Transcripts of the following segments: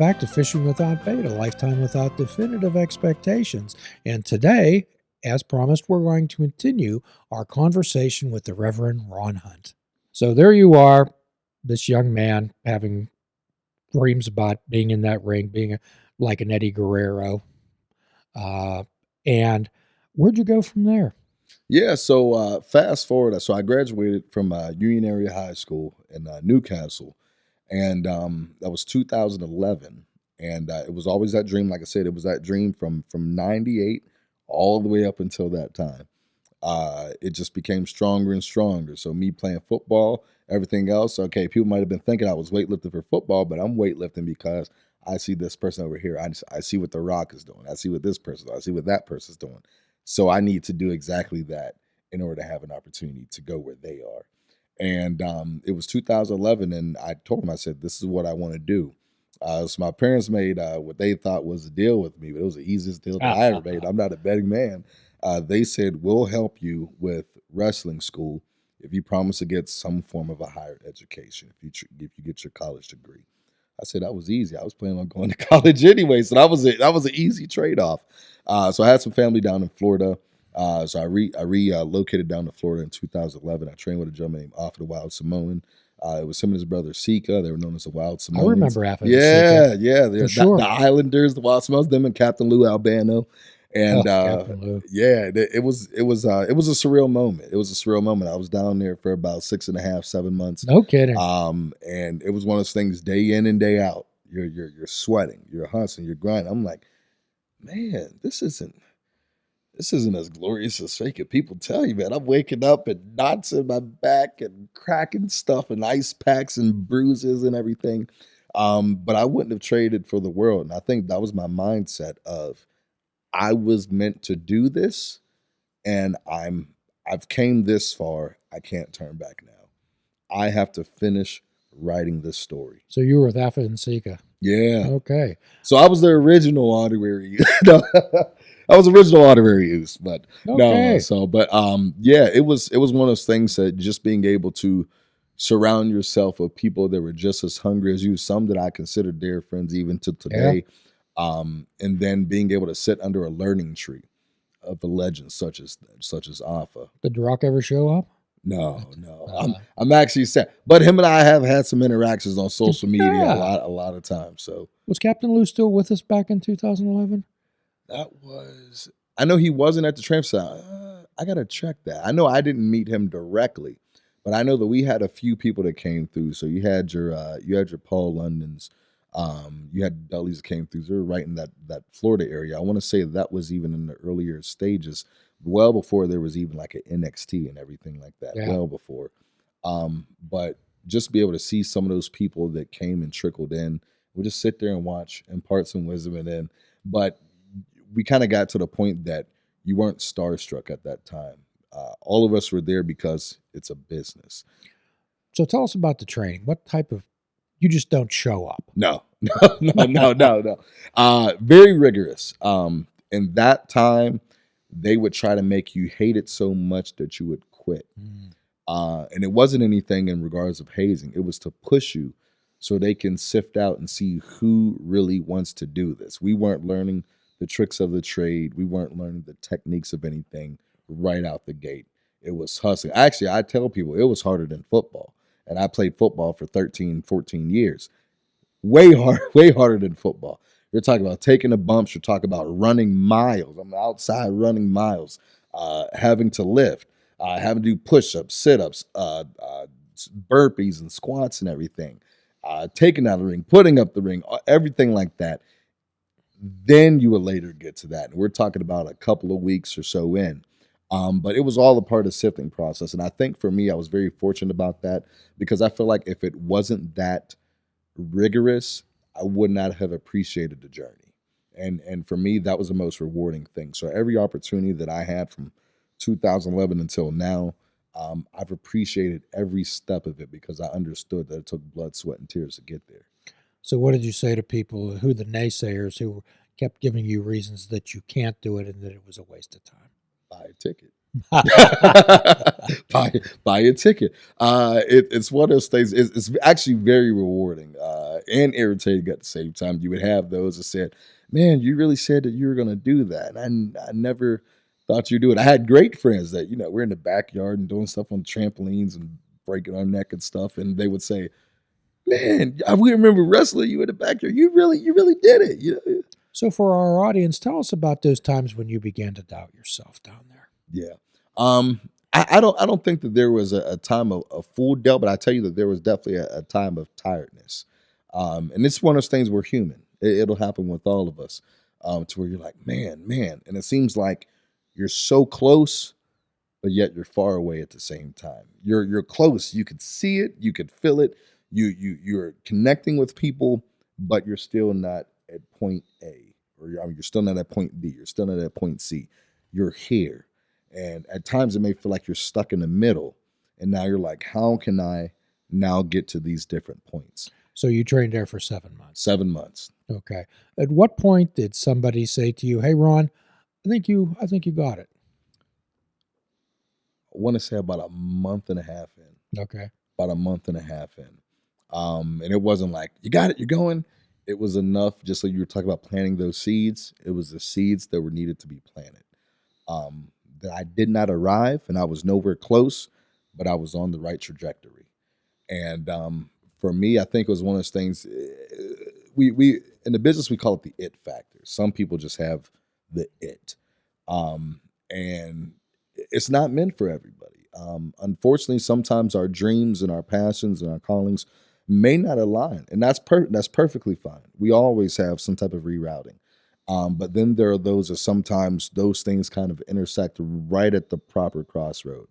back to Fishing Without Bait, a lifetime without definitive expectations. And today, as promised, we're going to continue our conversation with the Reverend Ron Hunt. So there you are, this young man having dreams about being in that ring, being like an Eddie Guerrero. And where'd you go from there? Yeah, so fast forward. So I graduated from Union Area High School in Newcastle, and that was 2011. And it was always that dream. Like I said, it was that dream from '98 all the way up until that time. It just became stronger and stronger. So me playing football, everything else. Okay, people might have been thinking I was weightlifting for football, but I'm weightlifting because I see this person over here. I see what The Rock is doing. I see what this person doing. I see what that person's doing. So I need to do exactly that in order to have an opportunity to go where they are. And it was 2011, and I told them, I said, this is what I want to do. So my parents made what they thought was a deal with me, but it was the easiest deal that I ever made. I'm not a betting man. They said, we'll help you with wrestling school if you promise to get some form of a higher education, if you get your college degree. I said that was easy. I was planning on going to college anyway, so that was an easy trade-off. So I had some family down in Florida. So I relocated down to Florida in 2011. I trained with a gentleman named Afa the Wild Samoan. It was him and his brother Sika. They were known as the Wild Samoans. I remember Afa and Sika. Yeah. Sure. The Islanders, the Wild Samoans, them and Captain Lou Albano. And it was a surreal moment. It was a surreal moment. I was down there for about 6.5, 7 months. No kidding. And it was one of those things, day in and day out. You're sweating, you're hustling, you're grinding. I'm like, man, this isn't as glorious as fake it. People tell you, man. I'm waking up and knots in my back and cracking stuff and ice packs and bruises and everything. But I wouldn't have traded for the world. And I think that was my mindset of, I was meant to do this, and I've came this far. I can't turn back now. I have to finish writing this story. So you were with Afa and Sika. Yeah. Okay. So I was the original honorary. No, I was original honorary use, but okay. No. So, but yeah, it was one of those things that just being able to surround yourself with people that were just as hungry as you. Some that I consider dear friends even to today. Yeah. And then being able to sit under a learning tree of a legend such as Afa. Did The Rock ever show up? No. I'm actually sad, but him and I have had some interactions on social media a lot of times. So was Captain Lou still with us back in 2011? I know he wasn't at the train site. I gotta check that. I know I didn't meet him directly, but I know that we had a few people that came through. So you had your Paul Londons. You had Dudleys that came through. They were right in that Florida area. I want to say that was even in the earlier stages, well before there was even like an NXT and everything like that. Yeah. Well before. But just be able to see some of those people that came and trickled in, we'll just sit there and watch, impart some wisdom, and then. But we kind of got to the point that you weren't starstruck at that time. All of us were there because it's a business. So tell us about the training. What type of? You just don't show up. No. Very rigorous. In that time, they would try to make you hate it so much that you would quit. And it wasn't anything in regards of hazing. It was to push you so they can sift out and see who really wants to do this. We weren't learning the tricks of the trade. We weren't learning the techniques of anything right out the gate. It was hustling. Actually, I tell people it was harder than football. And I played football for 13, 14 years. Way harder than football. You're talking about taking the bumps. You're talking about running miles. I'm outside running miles, having to lift, having to do push-ups, sit-ups, burpees and squats and everything, taking out the ring, putting up the ring, everything like that. Then you will later get to that. And we're talking about a couple of weeks or so in. But it was all a part of the sifting process. And I think for me, I was very fortunate about that because I feel like if it wasn't that rigorous, I would not have appreciated the journey. And for me, that was the most rewarding thing. So every opportunity that I had from 2011 until now, I've appreciated every step of it because I understood that it took blood, sweat, and tears to get there. So what did you say to people the naysayers who kept giving you reasons that you can't do it and that it was a waste of time? Buy a ticket. buy a ticket. It's one of those things. It's actually very rewarding and irritating at the same time. You would have those that said, "Man, you really said that you were going to do that. And I never thought you'd do it." I had great friends that we're in the backyard and doing stuff on trampolines and breaking our neck and stuff, and they would say, "Man, we remember wrestling you in the backyard. You really did it." So for our audience, tell us about those times when you began to doubt yourself down there. Yeah. I don't think that there was a time of full doubt, but I tell you that there was definitely a time of tiredness. And it's one of those things we're human. It'll happen with all of us. To where you're like, man, and it seems like you're so close, but yet you're far away at the same time. You're close. You could see it, you could feel it. You're connecting with people, but you're still not at point A, or you're still not at point B. You're still not at point C. You're here. And at times it may feel like you're stuck in the middle. And now you're like, how can I now get to these different points? So you trained there for 7 months. 7 months. Okay. At what point did somebody say to you, "Hey, Ron, I think you got it"? I want to say about a month and a half in. Okay. About a month and a half in. And it wasn't like, "You got it, you're going." It was enough, just like you were talking about planting those seeds. It was the seeds that were needed to be planted. That I did not arrive, and I was nowhere close, but I was on the right trajectory. And for me, I think it was one of those things. We in the business we call it the it factor. Some people just have the it, and it's not meant for everybody. Unfortunately, sometimes our dreams and our passions and our callings may not align, and that's perfectly fine. We always have some type of rerouting. But then there are those that sometimes those things kind of intersect right at the proper crossroad.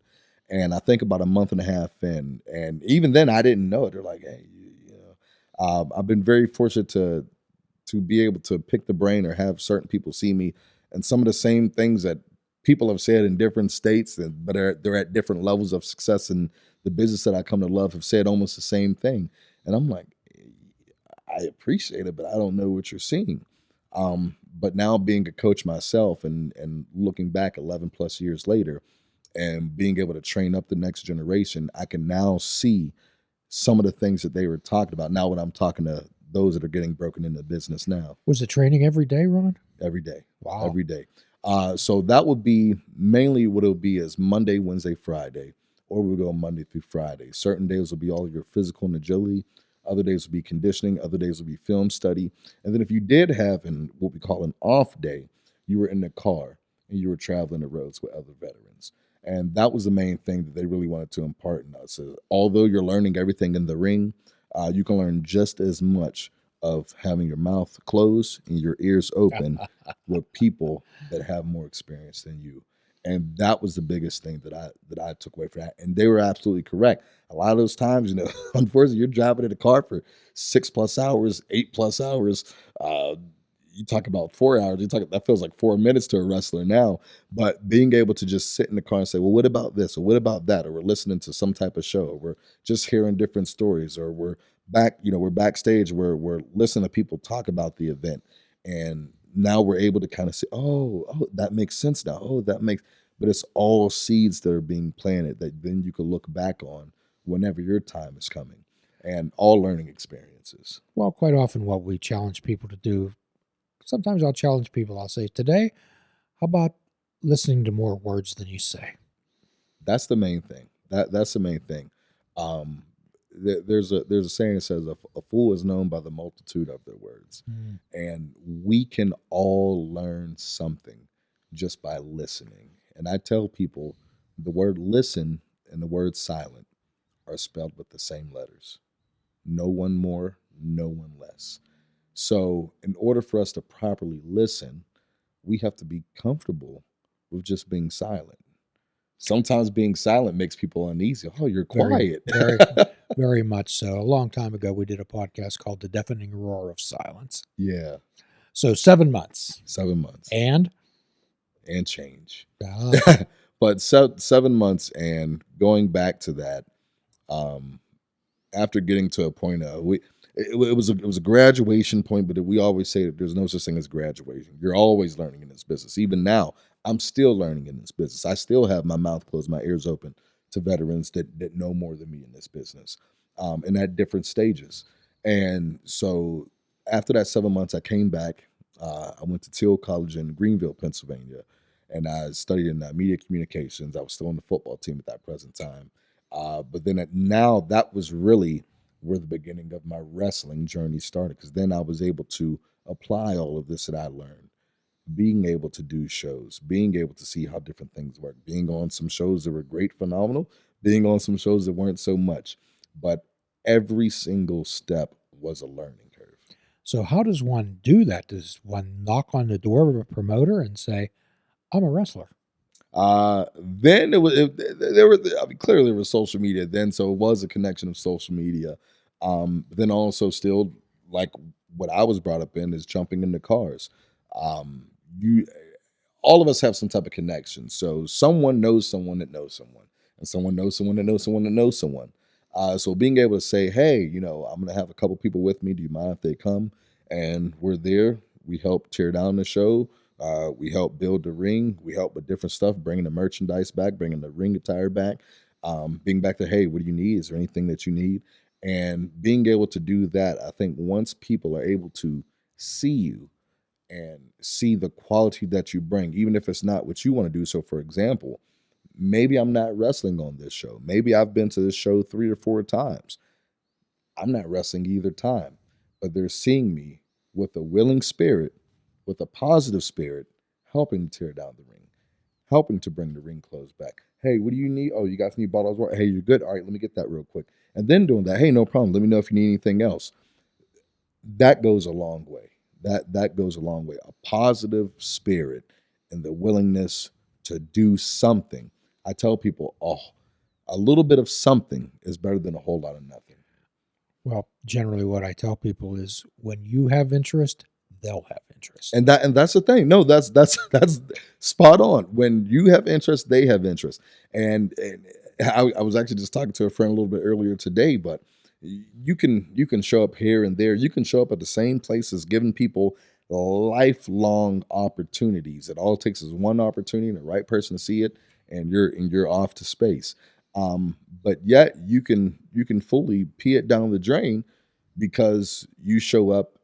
And I think about a month and a half in, and even then I didn't know it. They're like, "Hey, I've been very fortunate to be able to pick the brain or have certain people see me, and some of the same things that people have said in different states, but they're at different levels of success in the business that I come to love, have said almost the same thing." And I'm like, I appreciate it, but I don't know what you're seeing. But now being a coach myself and looking back 11 plus years later and being able to train up the next generation, I can now see some of the things that they were talking about. Now when I'm talking to those that are getting broken into business now. Was the training every day, Ron? Every day. Wow. Every day. So that would be mainly what it would be is Monday, Wednesday, Friday, or we go Monday through Friday. Certain days will be all your physical and agility. Other days will be conditioning. Other days will be film study. And then if you did have what we call an off day, you were in the car and you were traveling the roads with other veterans. And that was the main thing that they really wanted to impart in us. So although you're learning everything in the ring, you can learn just as much of having your mouth closed and your ears open with people that have more experience than you. And that was the biggest thing that I took away from that. And they were absolutely correct. A lot of those times, unfortunately, you're driving in a car for 6+ hours, 8+ hours. You talk about 4 hours. That feels like 4 minutes to a wrestler now. But being able to just sit in the car and say, "Well, what about this? Or what about that?" Or we're listening to some type of show. Or we're just hearing different stories. Or we're backstage. We're listening to people talk about the event. And now we're able to kind of say, oh, that makes sense now. Oh, but it's all seeds that are being planted that then you can look back on whenever your time is coming, and all learning experiences. Well, quite often what we challenge people to do, sometimes I'll challenge people. I'll say, "Today, how about listening to more words than you say?" That's the main thing. That's the main thing. There's a saying that says a fool is known by the multitude of their words. And we can all learn something just by listening. And I tell people the word listen and the word silent are spelled with the same letters. No one more, no one less. So in order for us to properly listen, we have to be comfortable with just being silent. Sometimes being silent makes people uneasy. Oh, you're quiet. Very, very much so. A long time ago, we did a podcast called The Deafening Roar of Silence. Yeah. So 7 months. 7 months. And change. But 7 months, and going back to that, after getting to a point of it was a graduation point, but we always say that there's no such thing as graduation. You're always learning in this business. Even now, I'm still learning in this business. I still have my mouth closed, my ears open to veterans that know more than me in this business, and at different stages. And so after that 7 months, I came back. I went to Teal College in Greenville, Pennsylvania, and I studied in media communications. I was still on the football team at that present time. But then now that was really where the beginning of my wrestling journey started, because then I was able to apply all of this that I learned, being able to do shows, being able to see how different things work, being on some shows that were great, phenomenal, being on some shows that weren't so much. But every single step was a learning curve. So how does one do that? Does one knock on the door of a promoter and say, I'm a wrestler? Then there were, I mean, clearly there was social media then, so it was a connection of social media. But then also still, like what I was brought up in is jumping into cars. You all of us have some type of connection. So someone knows someone that knows someone, and someone knows someone that knows someone that knows someone. So being able to say, hey, I'm gonna have a couple people with me. Do you mind if they come? And we're there. We help tear down the show. We help build the ring. We help with different stuff, bringing the merchandise back, bringing the ring attire back, being back to, hey, what do you need? Is there anything that you need? And being able to do that, I think once people are able to see you and see the quality that you bring, even if it's not what you want to do. So, for example, maybe I'm not wrestling on this show. Maybe I've been to this show 3 or 4 times. I'm not wrestling either time, but they're seeing me with a willing spirit, with a positive spirit, helping to tear down the ring, helping to bring the ring clothes back. Hey, what do you need? Oh, you got any bottles of water? Hey, you're good. All right, let me get that real quick. And then doing that, hey, no problem. Let me know if you need anything else. That goes a long way. That goes a long way. A positive spirit and the willingness to do something. I tell people, a little bit of something is better than a whole lot of nothing. Well, generally what I tell people is when you have interest, they'll have interest. And that's the thing. No, that's spot on. When you have interest, they have interest. And I was actually just talking to a friend a little bit earlier today, but you can show up here and there. You can show up at the same places, giving people lifelong opportunities. It all it takes is one opportunity and the right person to see it, and you're off to space. But yet you can fully pee it down the drain because you show up.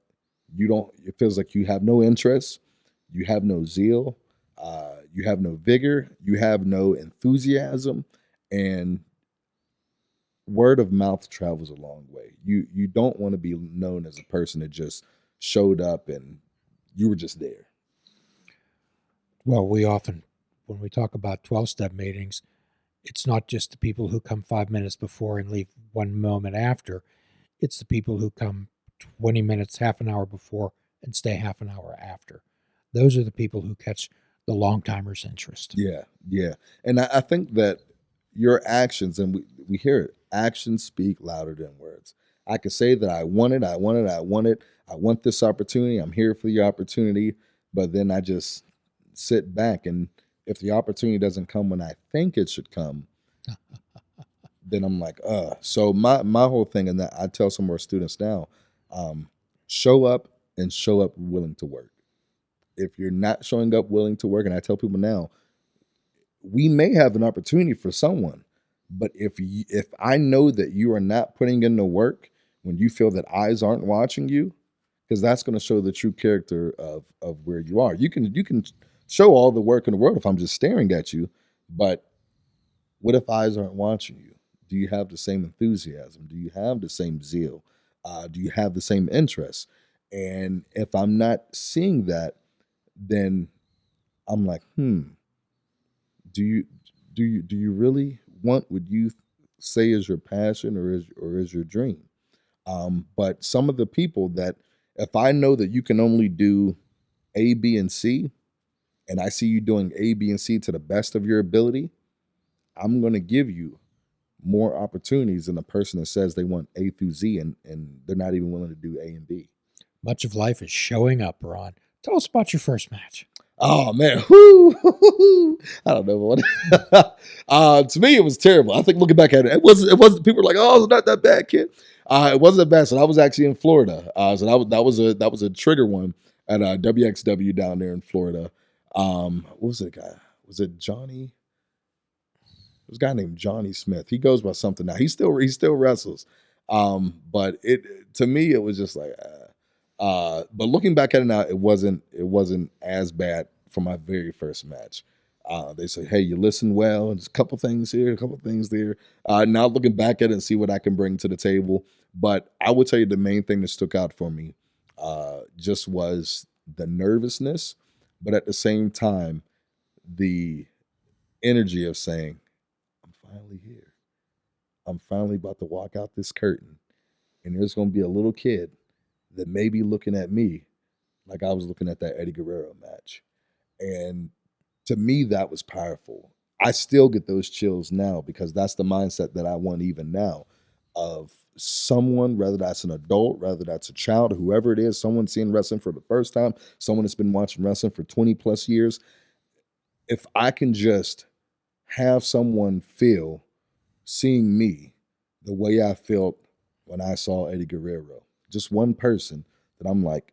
You don't. It feels like you have no interest. You have no zeal. You have no vigor. You have no enthusiasm, and word of mouth travels a long way. You don't want to be known as a person that just showed up and you were just there. Well, we often, when we talk about 12-step meetings, it's not just the people who come 5 minutes before and leave 1 moment after. It's the people who come 20 minutes, half an hour before and stay half an hour after. Those are the people who catch the long timers' interest. Yeah. And I think that your actions, and we hear it, actions speak louder than words. I could say that I want it, I want this opportunity, I'm here for the opportunity, but then I just sit back, and if the opportunity doesn't come when I think it should come, then I'm like, So my whole thing, and that I tell some of our students now, show up and show up willing to work. If you're not showing up willing to work, and I tell people now, we may have an opportunity for someone, but if I know that you are not putting in the work when you feel that eyes aren't watching you, because that's going to show the true character of where you are. You can show all the work in the world if I'm just staring at you, but what if eyes aren't watching you? Do you have the same enthusiasm? Do you have the same zeal? Do you have the same interest? And if I'm not seeing that, then I'm like, do you really want what you say is your passion or is your dream? But some of the people that, if I know that you can only do A, B, and C, and I see you doing A, B, and C to the best of your ability, I'm going to give you more opportunities than a person that says they want A through Z and they're not even willing to do A and B. Much of life is showing up, Ron. Tell us about your first match. Oh man, whoo! I don't know what. To me, it was terrible. I think looking back at it, it wasn't. People were like, "Oh, it's not that bad, kid." It wasn't that bad. So I was actually in Florida. So that was a trigger one at WXW down there in Florida. What was it, guy? Was it Johnny? There was a guy named Johnny Smith. He goes by something now. He still wrestles. But it to me it was just like, but looking back at it now, it wasn't as bad for my very first match. They say, hey, you listen well, and there's a couple things here, a couple things there. Now looking back at it and see what I can bring to the table. But I would tell you the main thing that stuck out for me just was the nervousness, but at the same time, the energy of saying, I'm finally here. I'm finally about to walk out this curtain, and there's going to be a little kid that may be looking at me like I was looking at that Eddie Guerrero match. And to me, that was powerful. I still get those chills now because that's the mindset that I want even now of someone, whether that's an adult, whether that's a child, whoever it is, someone seeing wrestling for the first time, someone that's been watching wrestling for 20 plus years. If I can just have someone feel seeing me the way I felt when I saw Eddie Guerrero, just one person that I'm like,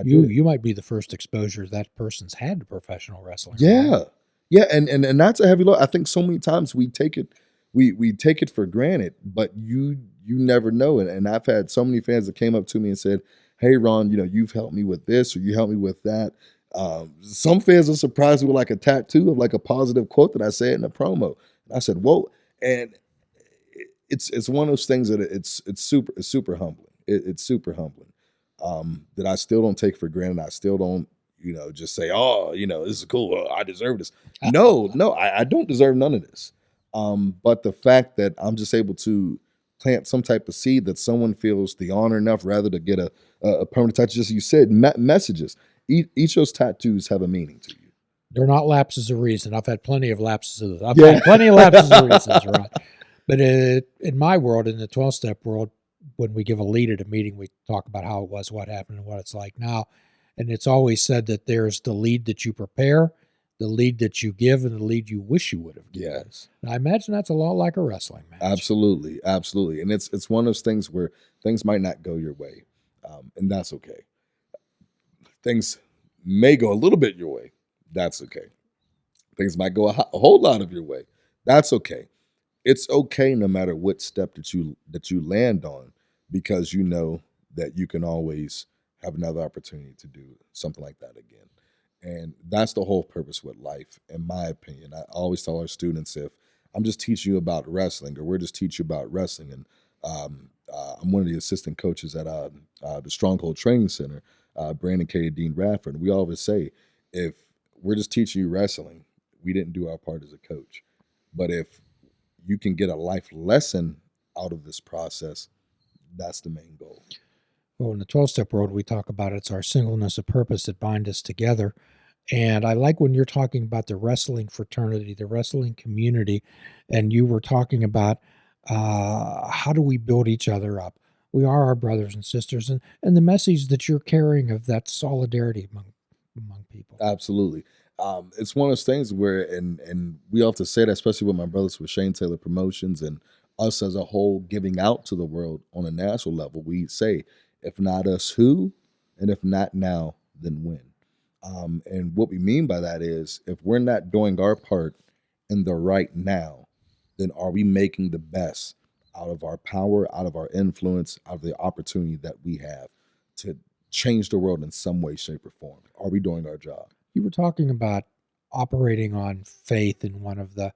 You might be the first exposure that person's had to professional wrestling. yeah, Right? yeah, and that's a heavy load. I think so many times we take it, we take it for granted, but you never know. And I've had so many fans that came up to me and said, "Hey, Ron, you've helped me with this, or you helped me with that." Some fans are surprised with like a tattoo of like a positive quote that I said in a promo. And I said, "Whoa!" And it's one of those things that it's super humbling. It's super humbling that I still don't take for granted. I still don't just say, "Oh, this is cool. I deserve this." No, I don't deserve none of this. But the fact that I'm just able to plant some type of seed that someone feels the honor enough rather to get a permanent tattoo, just as you said, messages. Each of those tattoos have a meaning to you. They're not lapses of reason. I've had plenty of lapses of I've Yeah. had plenty of lapses of reasons, right? But in my world, in the 12-step world, when we give a lead at a meeting, we talk about how it was, what happened, and what it's like now. And it's always said that there's the lead that you prepare, the lead that you give, and the lead you wish you would have given. Yes. And I imagine that's a lot like a wrestling match. Absolutely, absolutely. And it's one of those things where things might not go your way, and that's okay. Things may go a little bit your way. That's okay. Things might go a whole lot of your way. That's okay. It's okay no matter what step that you land on, because you know that you can always have another opportunity to do something like that again. And that's the whole purpose with life, in my opinion. I always tell our students, if I'm just teaching you about wrestling, or we're just teaching you about wrestling, and I'm one of the assistant coaches at the Stronghold Training Center, Brandon K. Dean Radford. We always say, if we're just teaching you wrestling, we didn't do our part as a coach. But if you can get a life lesson out of this process, that's the main goal. Well, in the 12-step world, we talk about it's our singleness of purpose that bind us together. And I like when you're talking about the wrestling fraternity, the wrestling community, and you were talking about how do we build each other up? We are our brothers and sisters, and the message that you're carrying of that solidarity among people. Absolutely. It's one of those things where, and we often say that, especially with my brothers with Shane Taylor Promotions and us as a whole giving out to the world on a national level, we say, if not us, who? And if not now, then when? And what we mean by that is, if we're not doing our part in the right now, then are we making the best out of our power, out of our influence, out of the opportunity that we have to change the world in some way, shape, or form? Are we doing our job? You were talking about operating on faith in one of the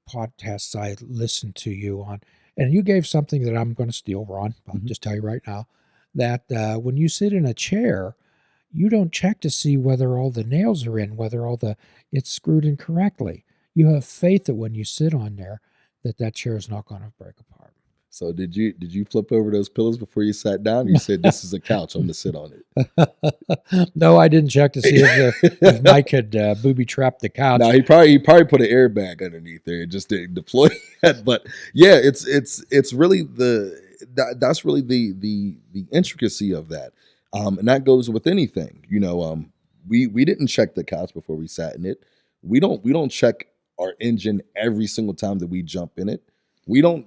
podcasts I listened to you on, and you gave something that I'm going to steal, Ron. I'll just tell you right now that when you sit in a chair, you don't check to see whether all the nails are in, whether it's screwed in correctly. You have faith that when you sit on there, that chair is not going to break apart. So did you flip over those pillows before you sat down? You said, "This is a couch. I'm going to sit on it." No, I didn't check to see if Mike had booby trapped the couch. No, he probably put an airbag underneath there. It just didn't deploy yet. But yeah, it's really that's really the intricacy of that, and that goes with anything. We didn't check the couch before we sat in it. We don't check our engine every single time that we jump in it. We don't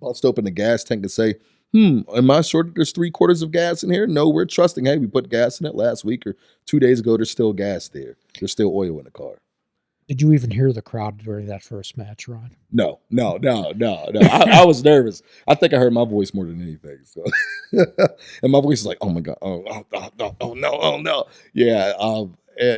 bust open the gas tank and say, Am I sure that there's 3/4 of gas in here? No, we're trusting. Hey, we put gas in it last week or 2 days ago. There's still gas there. There's still oil in the car. Did you even hear the crowd during that first match, Ron? No. I was nervous. I think I heard my voice more than anything. So, and my voice is like, oh my god, oh no, yeah.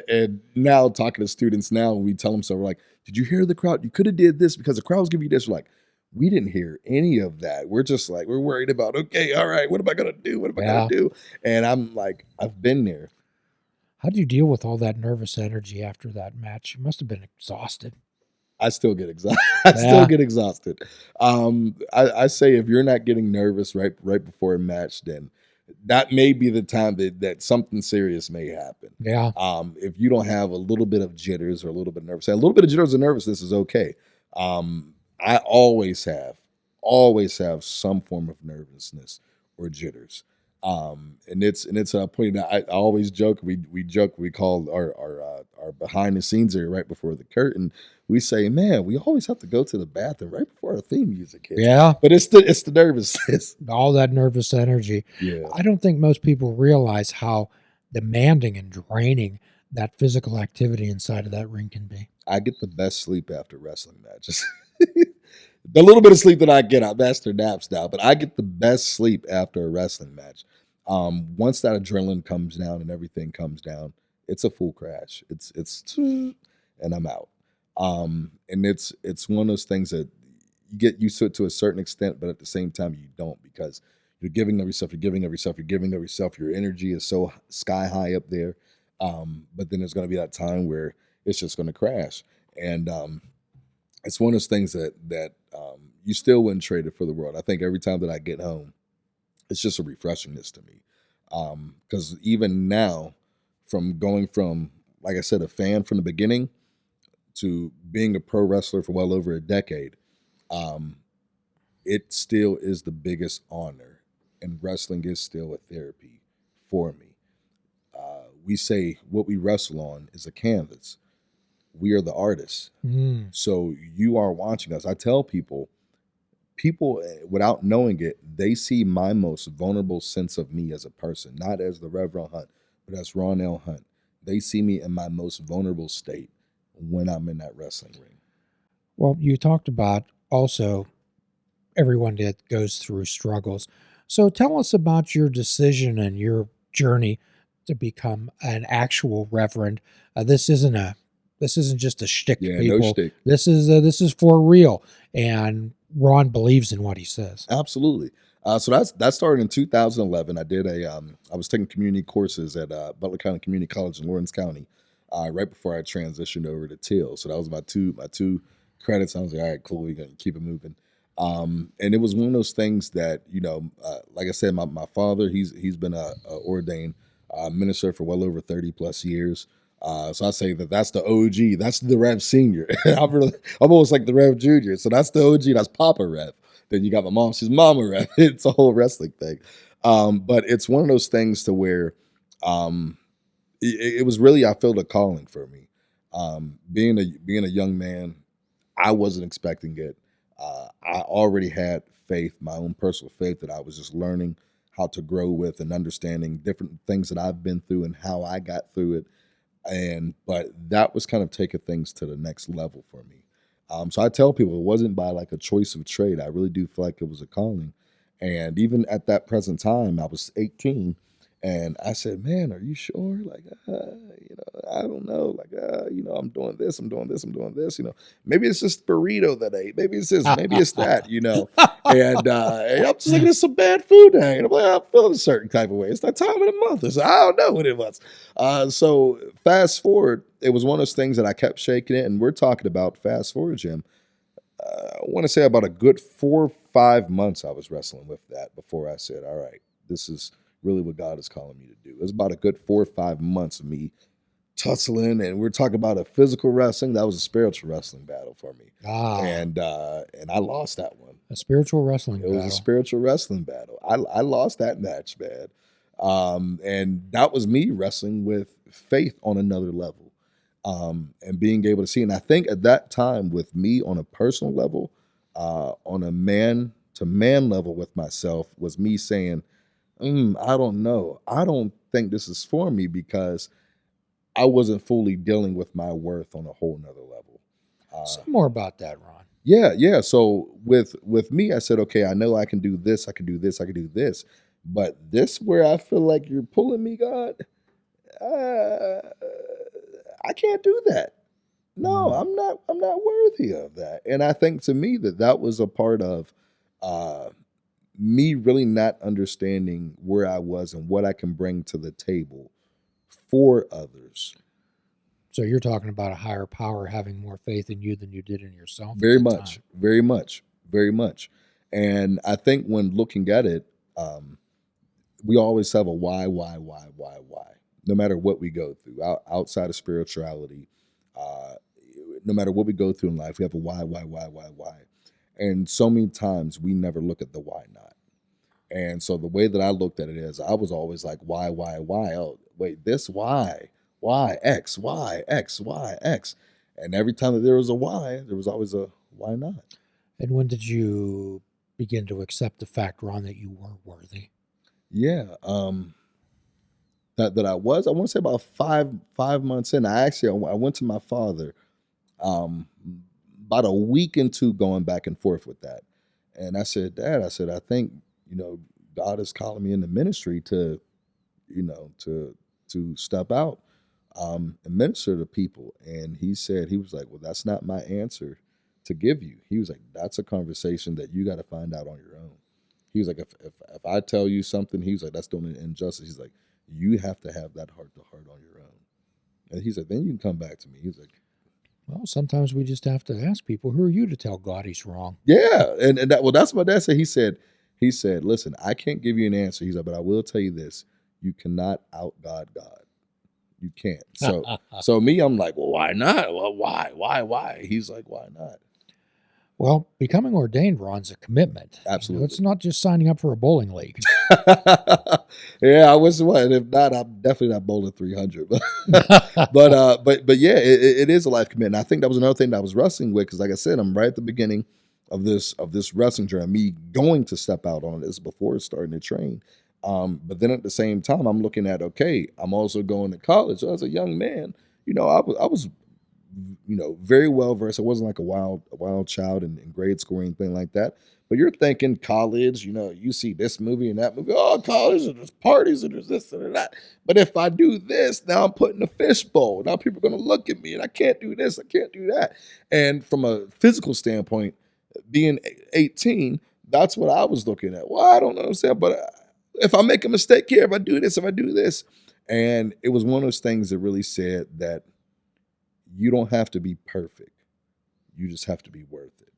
And now talking to students now, we tell them so. We're like, did you hear the crowd? You could have did this because the crowd was giving you this. We're like, we didn't hear any of that. We're just like, we're worried about. Okay, all right, what am I gonna do? What am I gonna do? And I'm like, I've been there. How do you deal with all that nervous energy after that match? You must have been exhausted. I still get exhausted. Still get exhausted. I say if you're not getting nervous right before a match, then that may be the time that something serious may happen. Yeah. If you don't have a little bit of jitters or a little bit of nervous, a little bit of jitters and nervousness is okay. I always have some form of nervousness or jitters. And it's a point that I always joke. We joke. We call our behind the scenes area right before the curtain. We say, man, we always have to go to the bathroom right before our theme music hits. Yeah, but it's the nervousness, all that nervous energy. Yeah, I don't think most people realize how demanding and draining that physical activity inside of that ring can be. I get the best sleep after wrestling matches. The little bit of sleep that I get, I master naps now, but I get the best sleep after a wrestling match. Once that adrenaline comes down and everything comes down, it's a full crash. It's and I'm out. And it's one of those things that you get used to a certain extent, but at the same time you don't, because you're giving of yourself, your energy is so sky high up there. But then there's going to be that time where it's just going to crash. And it's one of those things that you still wouldn't trade it for the world. I think every time that I get home, it's just a refreshingness to me. Because even now, from going from, like I said, a fan from the beginning to being a pro wrestler for well over a decade, it still is the biggest honor, and wrestling is still a therapy for me. We say what we wrestle on is a canvas. We are the artists. So you are watching us. I tell people without knowing it, they see my most vulnerable sense of me as a person, not as the Rev Ron Hunt, but as Ron L. Hunt. They see me in my most vulnerable state when I'm in that wrestling ring. Well, you talked about also everyone that goes through struggles. So tell us about your decision and your journey to become an actual reverend. This isn't just a shtick, people. No shtick. This is for real, and Ron believes in what he says. Absolutely. So that started in 2011. I was taking community courses at Butler County Community College in Lawrence County, right before I transitioned over to Teal. So that was my two credits. I was like, all right, cool, we're gonna keep it moving. And it was one of those things that, like I said, my father, he's been a ordained minister for well over 30 plus years. So I say that's the OG. That's the Rev Senior. I'm almost like the Rev Junior. So that's the OG. That's Papa Rev. Then you got my mom. She's Mama Rev. It's a whole wrestling thing. But it's one of those things to where it was really, I felt a calling for me. Being a young man, I wasn't expecting it. I already had faith, my own personal faith, that I was just learning how to grow with and understanding different things that I've been through and how I got through it. But that was kind of taking things to the next level for me. So I tell people it wasn't by like a choice of trade. I really do feel like it was a calling. And even at that present time, I was 18, and I said, "Man, are you sure? Like, I don't know. Like, I'm doing this, I'm doing this, I'm doing this. Maybe it's just burrito that I ate. Maybe it's this, maybe it's that. And I'm just looking at some bad food now, and I'm like, I'm feeling a certain type of way. It's that time of the month. So I don't know what it was. So fast forward, it was one of those things that I kept shaking it, and we're talking about fast forward, Jim. I want to say about a good 4 or 5 months I was wrestling with that before I said, all right, this is really what God is calling me to do. It was about a good 4 or 5 months of me tussling, and we're talking about a physical wrestling. That was a spiritual wrestling battle for me. And I lost that one. A spiritual wrestling battle. It was a spiritual wrestling battle. I lost that match, man. And that was me wrestling with faith on another level. And being able to see. And I think at that time with me on a personal level, on a man to man level with myself was me saying, I don't know. I don't think this is for me because I wasn't fully dealing with my worth on a whole nother level. Say more about that, Ron. Yeah. So with me, I said, okay, I know I can do this, I can do this, I can do this, but this where I feel like you're pulling me, God, uh, I can't do that. No, Mm. I'm not worthy of that. And I think to me that was a part of uh, me really not understanding where I was and what I can bring to the table for others. So you're talking about a higher power having more faith in you than you did in yourself at Very that much, time. very much, very much. And I think when looking at it, um, we always have a why. No matter what we go through, outside of spirituality, uh, no matter what we go through in life, we have a why. And so many times we never look at the why not. And so the way that I looked at it is I was always like, why? Oh, wait, this why, X. And every time that there was a why, there was always a why not. And when did you begin to accept the fact, Ron, that you were worthy? Yeah. That I was, I want to say about 5 months in. I went to my father um about a week into going back and forth with that. And I said, Dad, I think, God is calling me in the ministry to, to step out and minister to people. And he was like, well, that's not my answer to give you. He was like, that's a conversation that you got to find out on your own. He was like, if I tell you something, he was like, that's doing an injustice. He's like, you have to have that heart to heart on your own. And he's like, then you can come back to me. He's like, Well, sometimes we just have to ask people, who are you to tell God he's wrong? yeah. And that, well, that's what Dad said. He said, listen, I can't give you an answer. He's like, but I will tell you this. You cannot out God God. You can't. So me, I'm like, well, why not? Well, why? He's like, why not? Well, becoming ordained, Ron's a commitment. Absolutely. It's not just signing up for a bowling league. Yeah, I was one. If not, I'm definitely not bowling 300. But yeah, it is a life commitment. I think that was another thing that I was wrestling with because, like I said, I'm right at the beginning of this wrestling journey. Me going to step out on this before starting to train. But then at the same time, I'm looking at, okay, I'm also going to college. So as a young man, I was very well versed. I wasn't like a wild child in grade school or anything like that. But you're thinking college, you see this movie and that movie. Oh, college, and there's parties and there's this and that. But if I do this, now I'm put in a fishbowl. Now people are going to look at me and I can't do this, I can't do that. And from a physical standpoint, being 18, that's what I was looking at. Well, I don't know what I'm saying, but if I make a mistake here, if I do this, and it was one of those things that really said that you don't have to be perfect. You just have to be worth it.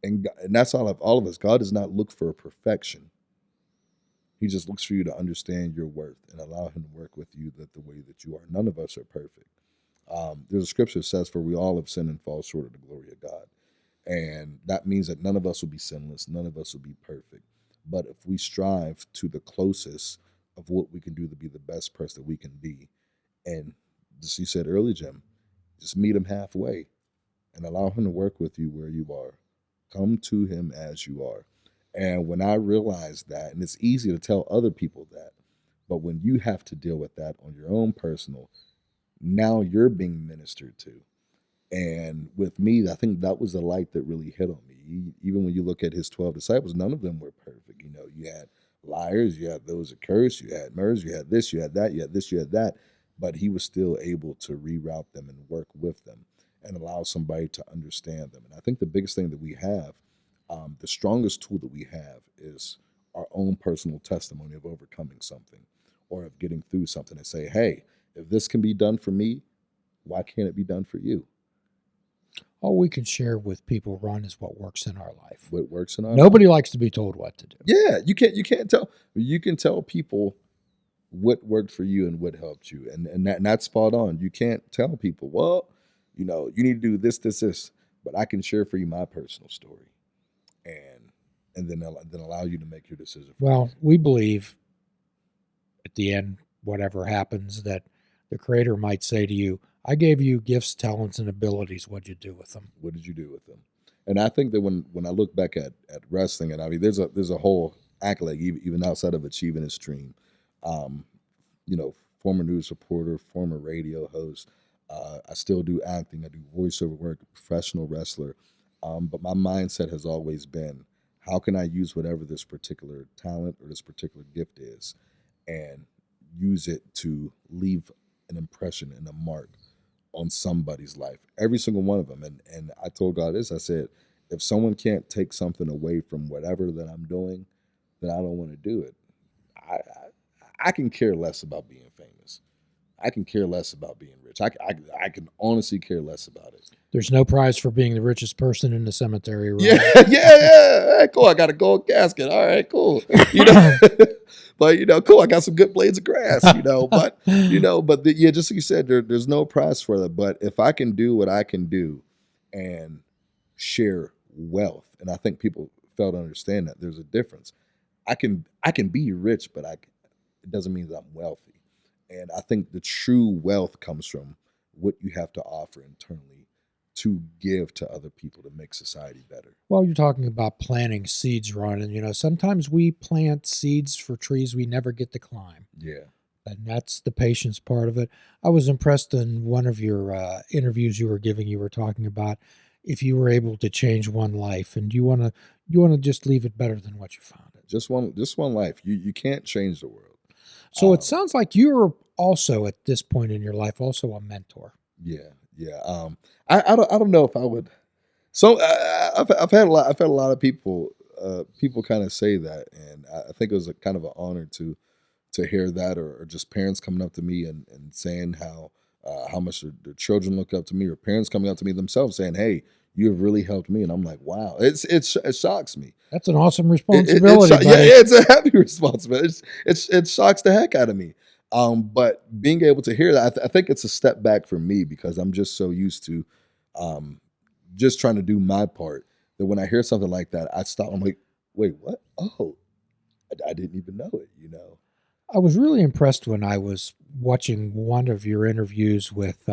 And that's all of us. God does not look for a perfection. He just looks for you to understand your worth and allow him to work with you the way that you are. None of us are perfect. There's a scripture that says, for we all have sinned and fall short of the glory of God. And that means that none of us will be sinless. None of us will be perfect. But if we strive to the closest of what we can do to be the best person that we can be, and as you said earlier, Jim, just meet him halfway and allow him to work with you where you are. Come to him as you are. And when I realized that, and it's easy to tell other people that, but when you have to deal with that on your own personal, now you're being ministered to. And with me, I think that was the light that really hit on me. Even when you look at his 12 disciples, none of them were perfect. You had liars, you had those that cursed, you had murderers, you had this, you had that, you had this, you had that. But he was still able to reroute them and work with them and allow somebody to understand them. And I think the biggest thing that we have, the strongest tool that we have is our own personal testimony of overcoming something or of getting through something and say, hey, if this can be done for me, why can't it be done for you? All we can share with people, Ron, is what works in our life. What works in our Nobody life. likes to be told what to do. Yeah, you can't tell. You can tell people what worked for you and what helped you, and that's spot on. You can't tell people, well, you need to do this, but I can share for you my personal story, and then allow you to make your decision. Well, we believe at the end, whatever happens, that the Creator might say to you, I gave you gifts, talents, and abilities. What'd you do with them? What did you do with them? And I think that when I look back at wrestling, and I mean, there's a whole accolade even outside of achieving his dream. Um, you know, former news reporter, former radio host. I still do acting. I do voiceover work, professional wrestler. But my mindset has always been, how can I use whatever this particular talent or this particular gift is, and use it to leave an impression and a mark on somebody's life, every single one of them. And I told God this. I said, if someone can't take something away from whatever that I'm doing, then I don't want to do it. I can care less about being famous. I can care less about being rich. I can honestly care less about it. There's no prize for being the richest person in the cemetery, Ron. Yeah. Hey, cool. I got a gold casket. All right, cool. You know, but cool. I got some good blades of grass. Yeah, just like you said, there's no prize for that. But if I can do what I can do, and share wealth, and I think people fail to understand that there's a difference. I can be rich, but it doesn't mean that I'm wealthy. And I think the true wealth comes from what you have to offer internally to give to other people to make society better. Well, you're talking about planting seeds, Ron, and sometimes we plant seeds for trees we never get to climb. Yeah. And that's the patience part of it. I was impressed in one of your interviews you were giving. You were talking about if you were able to change one life, and you want to just leave it better than what you found it. Just one life. You can't change the world. So it sounds like you're also at this point in your life also a mentor. Yeah. I don't know if I would. So I've had a lot of people kind of say that, and I think it was a kind of an honor to hear that, or just parents coming up to me and saying how much their children look up to me, or parents coming up to me themselves saying, "Hey, you have really helped me," and I'm like, "Wow!" It shocks me. That's an awesome responsibility. It's a heavy responsibility. It shocks the heck out of me. But being able to hear that, I think it's a step back for me, because I'm just so used to just trying to do my part, that when I hear something like that, I stop. I'm like, "Wait, what? Oh, I didn't even know it." I was really impressed when I was watching one of your interviews with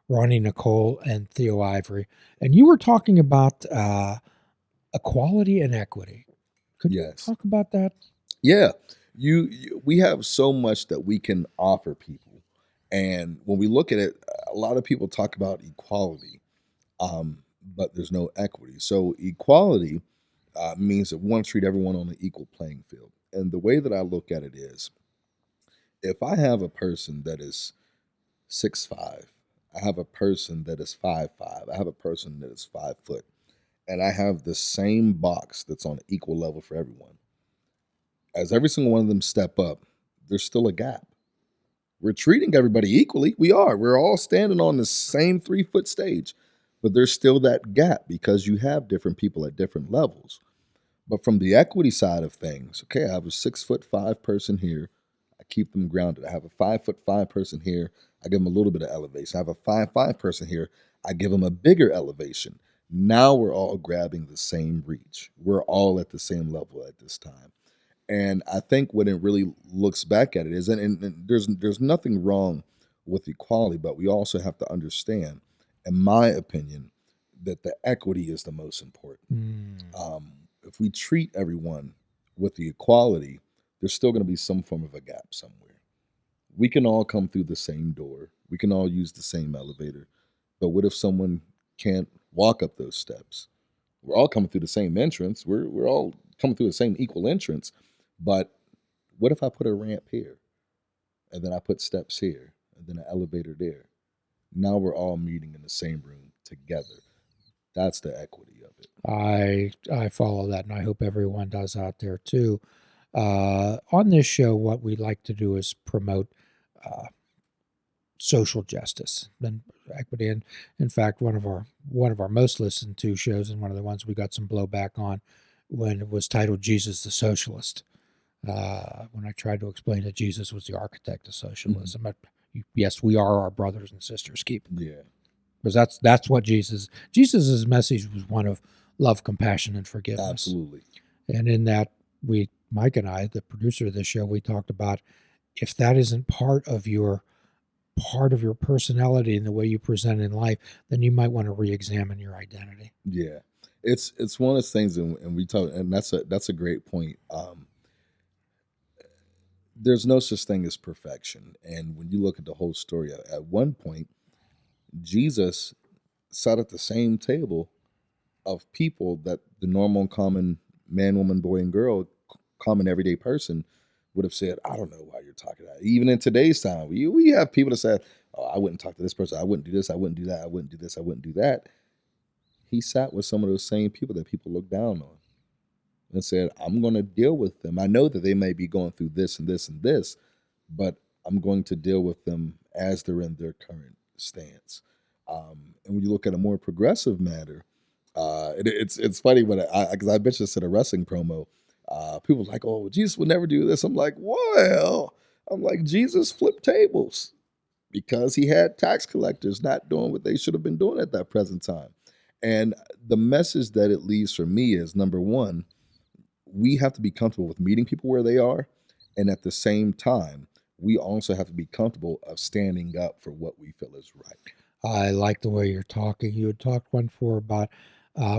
Ronnie Nicole and Theo Ivory, and you were talking about equality and equity. Could you talk about that? Yeah, we have so much that we can offer people, and when we look at it, a lot of people talk about equality, but there's no equity. So equality means that we want to treat everyone on an equal playing field. And the way that I look at it is, if I have a person that is 6'5", I have a person that is 5'5", I have a person that is 5 foot, and I have the same box that's on an equal level for everyone. As every single one of them step up, there's still a gap. We're treating everybody equally. We are. We're all standing on the same 3-foot stage, but there's still that gap because you have different people at different levels. But from the equity side of things, okay, I have a 6'5" person here. I keep them grounded. I have a 5'5" person here. I give them a little bit of elevation. I have a 5'5" person here. I give them a bigger elevation. Now we're all grabbing the same reach. We're all at the same level at this time. And I think when it really looks back at it is, and there's nothing wrong with equality, but we also have to understand, in my opinion, that the equity is the most important. If we treat everyone with the equality, there's still going to be some form of a gap somewhere. We can all come through the same door. We can all use the same elevator. But what if someone can't walk up those steps? We're all coming through the same entrance. We're all coming through the same equal entrance. But what if I put a ramp here, and then I put steps here, and then an elevator there? Now we're all meeting in the same room together. That's the equity of it. I follow that, and I hope everyone does out there too. On this show, what we like to do is promote social justice and equity. And in fact, one of our most listened to shows, and one of the ones we got some blowback on, when it was titled "Jesus the Socialist." When I tried to explain that Jesus was the architect of socialism, but yes, we are our brothers and sisters keepers. Yeah. Because that's what Jesus's message was, one of love, compassion, and forgiveness. Absolutely. And in that, Mike and I, the producer of this show, we talked about, if that isn't part of your personality and the way you present in life, then you might want to re-examine your identity. Yeah. It's one of those things, and we talk, and that's a great point. There's no such thing as perfection, and when you look at the whole story, at one point, Jesus sat at the same table of people that the normal, common man, woman, boy, and girl, common everyday person would have said, "I don't know why you're talking about." Even in today's time, we have people that say, "Oh, I wouldn't talk to this person. I wouldn't do this. I wouldn't do that. I wouldn't do this. I wouldn't do that." He sat with some of those same people that people look down on and said, "I'm going to deal with them. I know that they may be going through this and this and this, but I'm going to deal with them as they're in their current stance." And when you look at a more progressive matter, it's funny when because I mentioned this in a wrestling promo. People are like, "Oh, Jesus would never do this." I'm like, "Well," I'm like, Jesus flipped tables because he had tax collectors not doing what they should have been doing at that present time. And the message that it leaves for me is, number one, we have to be comfortable with meeting people where they are, and at the same time, we also have to be comfortable of standing up for what we feel is right. I like the way you're talking. You had talked one before about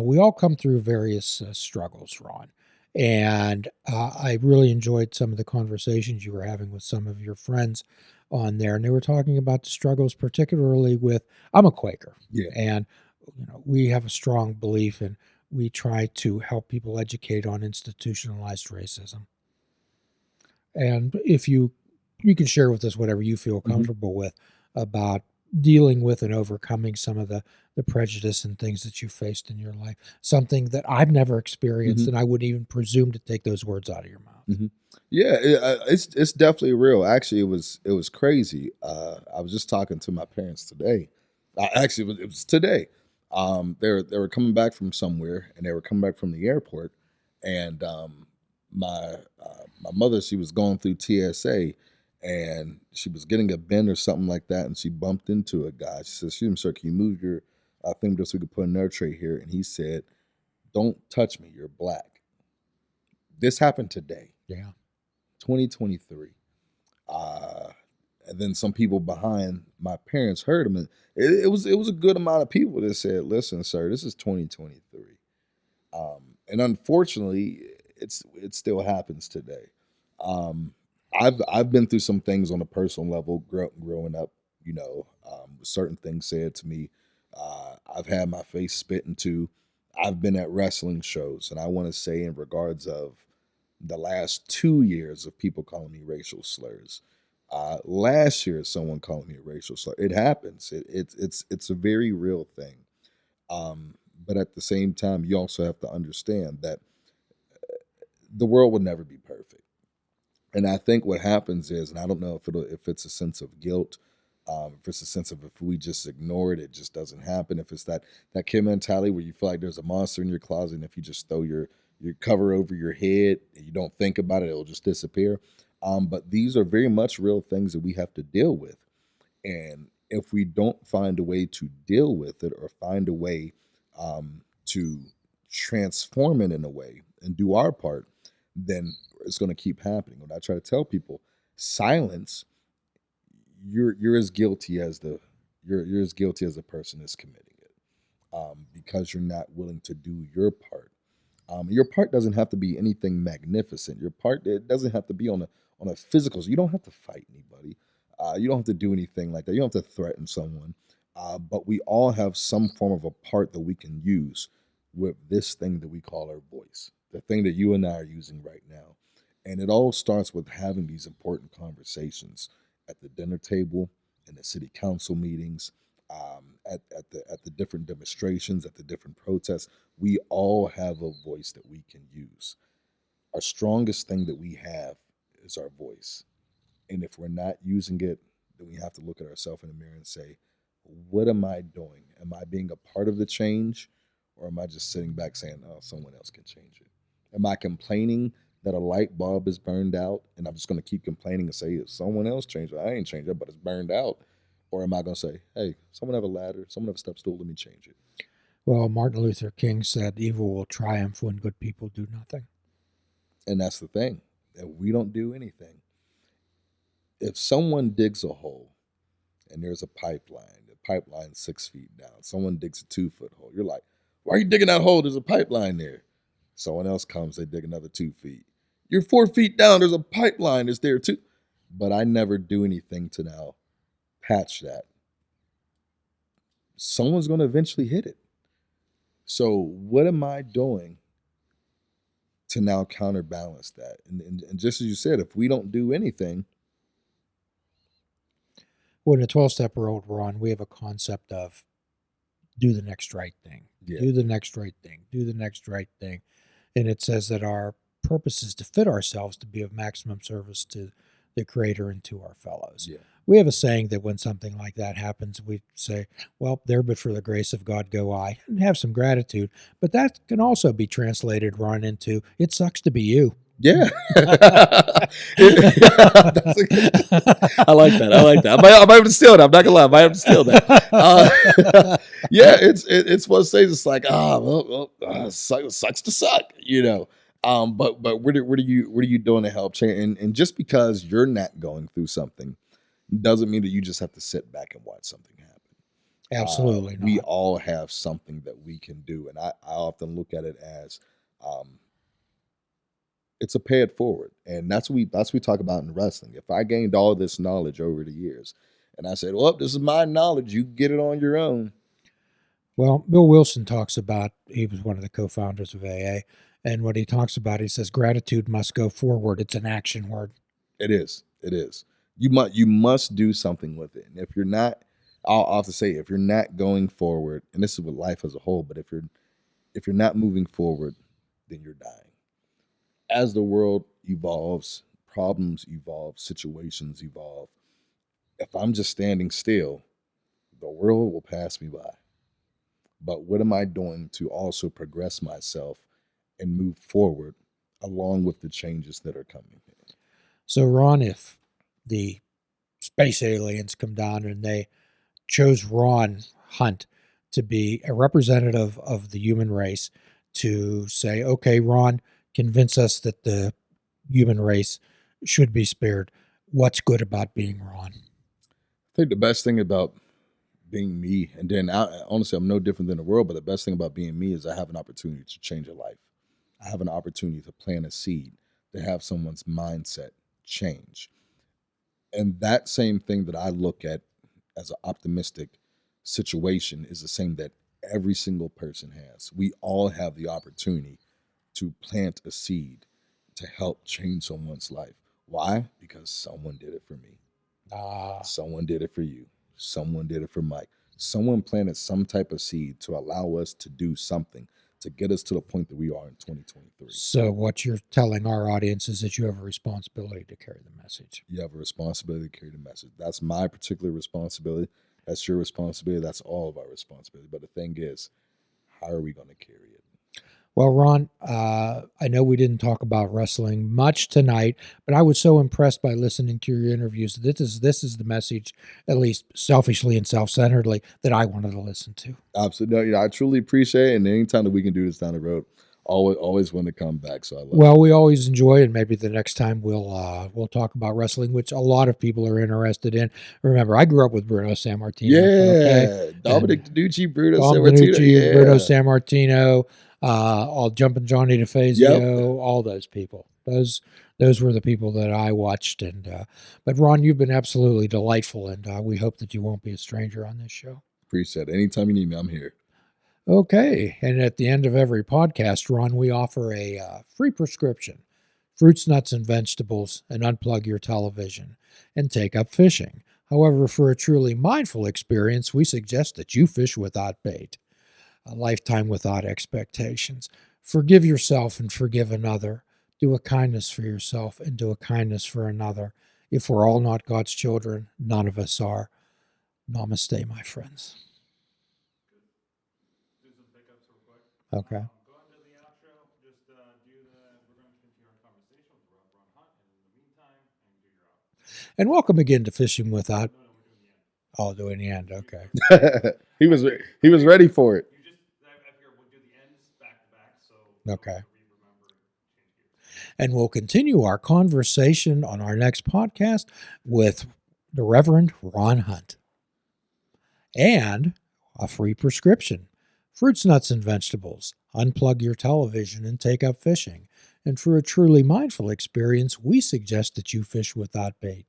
we all come through various struggles, Ron. And I really enjoyed some of the conversations you were having with some of your friends on there. And they were talking about the struggles, particularly with, I'm a Quaker. Yeah. And, we have a strong belief and we try to help people educate on institutionalized racism. And if you can share with us whatever you feel Mhm. comfortable with about dealing with and overcoming some of the prejudice and things that you faced in your life, something that I've never experienced, Mhm. and I wouldn't even presume to take those words out of your mouth. Mhm. Yeah, it's definitely real. Actually, it was crazy. I was just talking to my parents today. Actually, it was today. They were coming back from somewhere, and they were coming back from the airport, and my mother, she was going through TSA, and she was getting a bin or something like that, and she bumped into a guy. She said, "Excuse me, sir, can you move your thing just so we can put another tray here?" And he said, "Don't touch me. You're black." This happened today. Yeah. 2023. Uh, and then some people behind my parents heard him, and it was a good amount of people that said, "Listen, sir, this is 2023." And unfortunately, it still happens today. Um, I've been through some things on a personal level growing up. Certain things said to me. I've had my face spit into. I've been at wrestling shows, and I want to say in regards of the last 2 years of people calling me racial slurs. Last year, someone called me a racial slur. It happens. It's a very real thing. But at the same time, you also have to understand that the world will never be perfect. And I think what happens is, and I don't know if it's a sense of guilt, if it's a sense of if we just ignore it, it just doesn't happen. If it's that kid mentality where you feel like there's a monster in your closet, and if you just throw your cover over your head and you don't think about it, it'll just disappear. But these are very much real things that we have to deal with. And if we don't find a way to deal with it or find a way to transform it in a way and do our part, then it's going to keep happening. When I try to tell people, silence, you're as guilty as you're as guilty as the person is committing it, because you're not willing to do your part. Your part doesn't have to be anything magnificent. Your part, it doesn't have to be on a physical. So you don't have to fight anybody. You don't have to do anything like that. You don't have to threaten someone. But we all have some form of a part that we can use with this thing that we call our voice, the thing that you and I are using right now. And it all starts with having these important conversations at the dinner table, in the city council meetings, at the different demonstrations, at the different protests. We all have a voice that we can use. Our strongest thing that we have is our voice. And if we're not using it, then we have to look at ourselves in the mirror and say, what am I doing? Am I being a part of the change? Or am I just sitting back saying, oh, someone else can change it? Am I complaining that a light bulb is burned out and I'm just going to keep complaining and say, someone else changed it? I ain't changed it, but it's burned out. Or am I going to say, hey, someone have a ladder, someone have a step stool, let me change it? Well, Martin Luther King said, "Evil will triumph when good people do nothing." And that's the thing, that we don't do anything. If someone digs a hole and there's a pipeline, the pipeline's 6 feet down, someone digs a 2 foot hole, you're like, Why are you digging that hole? There's a pipeline there. Someone else comes, they dig another 2 feet. You're 4 feet down, there's a pipeline that's there too. But I never do anything to now patch that. Someone's going to eventually hit it. So what am I doing to now counterbalance that? And just as you said, if we don't do anything. Well, in a 12-step world, Ron, we have a concept of do the next right thing. Yeah. Do the next right thing. Do the next right thing. And it says that our purpose is to fit ourselves to be of maximum service to the Creator and to our fellows. Yeah. We have a saying that when something like that happens, we say, well, there but for the grace of God go I, and have some gratitude. But that can also be translated, Ron, into it sucks to be you. Yeah. I like that. I like that. I might have to steal that. I'm not gonna lie. I might have to steal that. Yeah, it's one of those things. It's like, sucks to suck, you know. But what are you doing to help change? And just because you're not going through something doesn't mean that you just have to sit back and watch something happen. Absolutely not. We all have something that we can do, and I often look at it as it's a pay it forward. And that's what we talk about in wrestling. If I gained all this knowledge over the years and I said, well, this is my knowledge, you get it on your own. Well, Bill Wilson talks about, he was one of the co-founders of AA, and what he talks about, he says, gratitude must go forward. It's an action word. It is. It is. You must do something with it. And if you're not, I'll often say, if you're not going forward, and this is with life as a whole, but if you're not moving forward, then you're dying. As the world evolves, problems evolve, situations evolve. If I'm just standing still, the world will pass me by. But what am I doing to also progress myself and move forward along with the changes that are coming? So, Ron, if the space aliens come down and they chose Ron Hunt to be a representative of the human race to say, okay, Ron, convince us that the human race should be spared. What's good about being Ron? I think the best thing about being me, and then honestly, I'm no different than the world, but the best thing about being me is I have an opportunity to change a life. I have an opportunity to plant a seed, to have someone's mindset change. And that same thing that I look at as an optimistic situation is the same that every single person has. We all have the opportunity to plant a seed to help change someone's life. Why? Because someone did it for me. Someone did it for you. Someone did it for Mike. Someone planted some type of seed to allow us to do something to get us to the point that we are in 2023. So what you're telling our audience is that you have a responsibility to carry the message. You have a responsibility to carry the message. That's my particular responsibility. That's your responsibility. That's all of our responsibility. But the thing is, how are we going to carry it? Well, Ron, I know we didn't talk about wrestling much tonight, but I was so impressed by listening to your interviews. This is the message, at least selfishly and self-centeredly, that I wanted to listen to. Absolutely. I truly appreciate it. And anytime that we can do this down the road, always want to come back. So I love it. We always enjoy it. And maybe the next time we'll talk about wrestling, which a lot of people are interested in. Remember, I grew up with Bruno Sammartino. Yeah. Dominic DiNucci, Bruno Sammartino. Bruno Sammartino. All Jumping Johnny DeFazio, all those people. Those were the people that I watched. And but Ron, you've been absolutely delightful, and we hope that you won't be a stranger on this show. Appreciate it. Anytime you need me, I'm here. Okay, and at the end of every podcast, Ron, we offer a free prescription: fruits, nuts, and vegetables, and unplug your television and take up fishing. However, for a truly mindful experience, we suggest that you fish without bait. A lifetime without expectations. Forgive yourself and forgive another. Do a kindness for yourself and do a kindness for another. If we're all not God's children, none of us are. Namaste, my friends. Do some pickups real quick. Okay. Go into the outro. Just we're going to continue our conversation with Rev Ron Hunt, and in the meantime, and do your outro. And welcome again to Fishing Without. No, we're doing the end. Oh, doing the end. Okay. He was ready for it. We'll do the ends back to back. So okay. And we'll continue our conversation on our next podcast with the Reverend Ron Hunt. And a free prescription Fruits, nuts, and vegetables. Unplug your television and take up fishing. And for a truly mindful experience, we suggest that you fish without bait.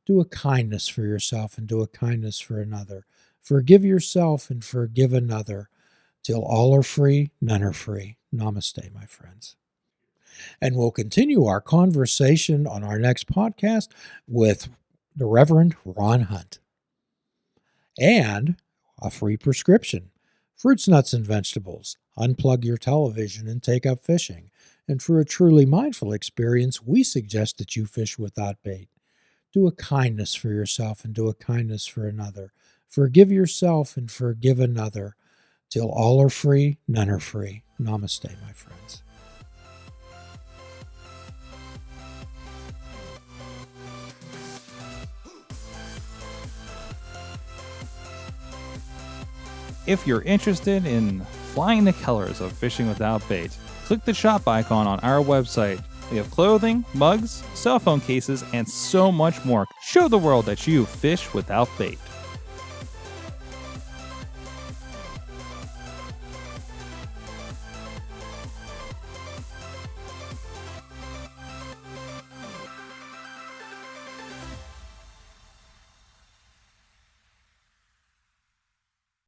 Do a kindness for yourself and do a kindness for another. Forgive yourself and forgive another. Till all are free, none are free. Namaste, my friends. And we'll continue our conversation on our next podcast with the Reverend Ron Hunt. And a free prescription. Fruits, nuts, and vegetables. Unplug your television and take up fishing. And for a truly mindful experience, we suggest that you fish without bait. Do a kindness for yourself and do a kindness for another. Forgive yourself and forgive another. Till all are free, none are free. Namaste, my friends. If you're interested in flying the colors of fishing without bait, click the shop icon on our website. We have clothing, mugs, cell phone cases, and so much more. Show the world that you fish without bait.